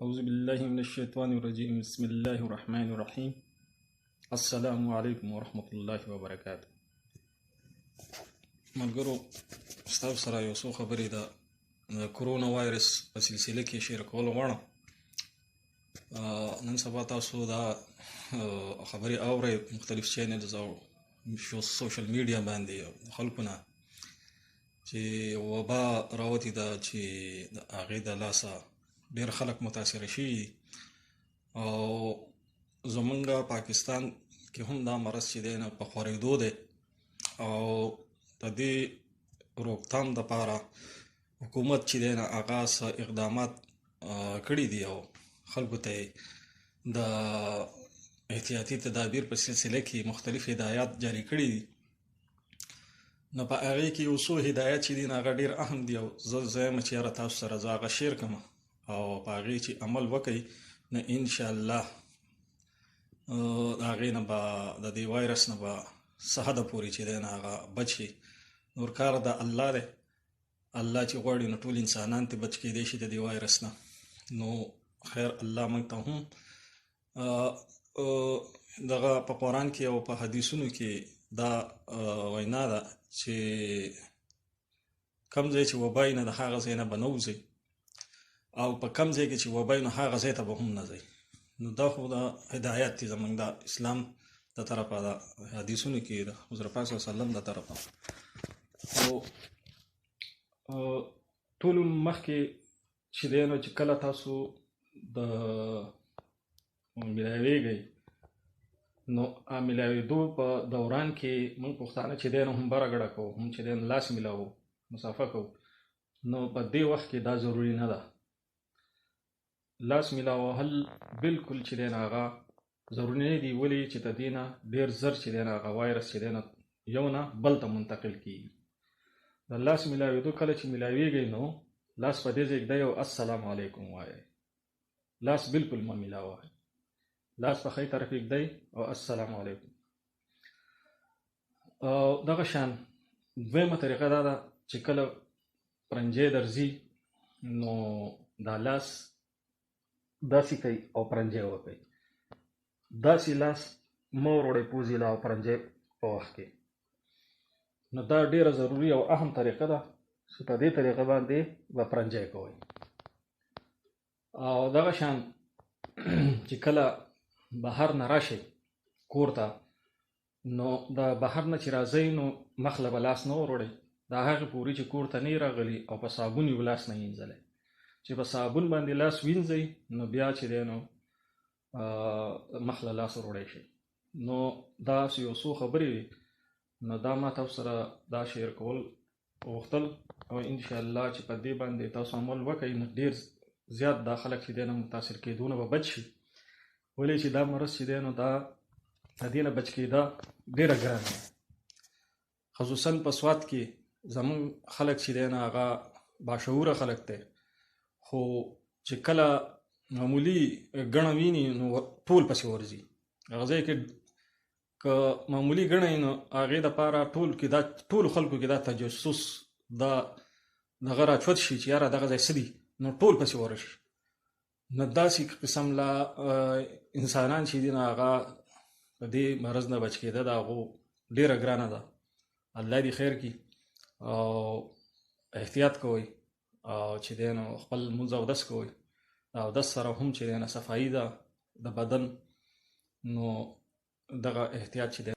أعوذ بالله من الشيطان الرجيم بسم الله الرحمن الرحيم السلام عليكم ورحمة الله وبركاته. ملګرو، ستاسو سره یو څو خبرې د کرونا وایرس په سلسله کې شیر کول غواړم. نن سبا تاسو دا خبرې اورئ مختلف چینلز او سوشل میډیا باندې خلکو نه چې وبا راوتې ده چې د هغې د لاسه ډېر خلک متاثره شوي او زمونږ پاکستان کې هم دا مرض چې دی نه په خورېدو دی او د دې روکتام دپاره حکومت چې دی نه هغه څه اقدامات کړي دي او خلکو ته د احتیاطي تدابیر په سلسله کې مختلف هدایات جاری کړي دي. نو په هغې کې یو څو هدایات چې دي نه هغه ډېر اهم دي او زه زیم چې یاره تاسو سره زه هغه شیر کړم او په هغې چې عمل وکړئ نو انشاءالله د هغې نه به د دې وایرس نه به څه حده پورې چې دی نه هغه بچ شي. نور کار د الله دی، الله چې غواړي نو ټول انسانان ته بچ کېدی شي د دې وایرس نه. نو خیر الله موږ ته هم دغه په قرآن کې او په حدیثونو کې دا وینا ده چې کوم ځای چې وبای نه د هغه ځای نه به نه وځئ او په کم ځای کې چې وبای نو هغه ځای ته به هم نه ځئ. نو دا خو د هدایت دي زموږ د اسلام د طرفه د حدیثونو کې د حضور پاک صلی الله علیه وسلم د طرفه. او ټول مخکې چې دی نو چې کله تاسو د ملاویږئ نو ملاوېدو په دوران کې موږ پښتانه چې دی نو هم بره ګډه کوو، هم چې دی نو لاس میلاوو، مسافه کوو. نو په دې وخت کې دا ضروري نه ده. لاس میلاوهل بالکل چې دی نه هغه ضروري نه دي. ولې چې د دې نه ډېر زر چې دی نه هغه وایرس چې دی نه یو نه بل ته منتقل کېږي. د لاس میلاوېدو کله چې میلاویږئ نو لاس په دې ځای ږدئ او السلام علیکم وایئ. لاس بالکل مه میلاوئ، لاس په ښی طرف ږدئ او السلام علیکم. دغه شان دویمه طریقه دا ده چې کله پرنجی درځي نو دا لاس داسې کوئ او پرنجی وکئ. داسې لاس مه وروړئ پوزې له او پرنجی په وخت کې. نو دا ډېره ضروري او اهم طریقه ده چې په دې طریقه باندې به پرنجی کوئ. او دغه شان چې کله بهر نه راشئ کور ته نو د بهر نه چې راځئ نو مخ له به لاس نه وروړئ. دا هغې پورې چې کور ته نه راغلي او په صابون یې لاس نه وینځلی. چې په صابون باندې لاس وینځئ نو بیا چې دی نو مخ له لاس وروړی شئ. نو داسې یو څو خبرې وي نو دا ما تاسو سره دا شیر کول غوښتل او انشاءالله چې په دې باندې تاسو عمل وکړئ نو ډېر زیات دا خلک چې دی نو متاثر کېدو نه به بچ شي. ولې چې دا مرض چې دی نو دا د دې نه بچ کېده ډېره ګرانه ده. خصوصا په سوات کې زموږ خلک چې دی نه هغه باشعوره خلک دی، خو چې کله معمولي ګڼه ویني نو ټول پسې ورځي. هغه ځای کې که معمولي ګڼه وي نو هغې دپاره ټولو خلکو کې دا تجسس دا دغه راچوت شي چې یاره دغه ځای څه دي نو ټول پسې ورشي. نو داسې قسم لا انسانان چې دي نو هغه د دې مرض نه بچ کېده د هغو ډېره ګرانه ده. الله دې خیر کړي او احتیاط کوئ او چې دی نو خپل لمونځ اودس کوئ. اودس سره هم چې دی نه صفایي ده د بدن. نو دغه احتیاط چې دی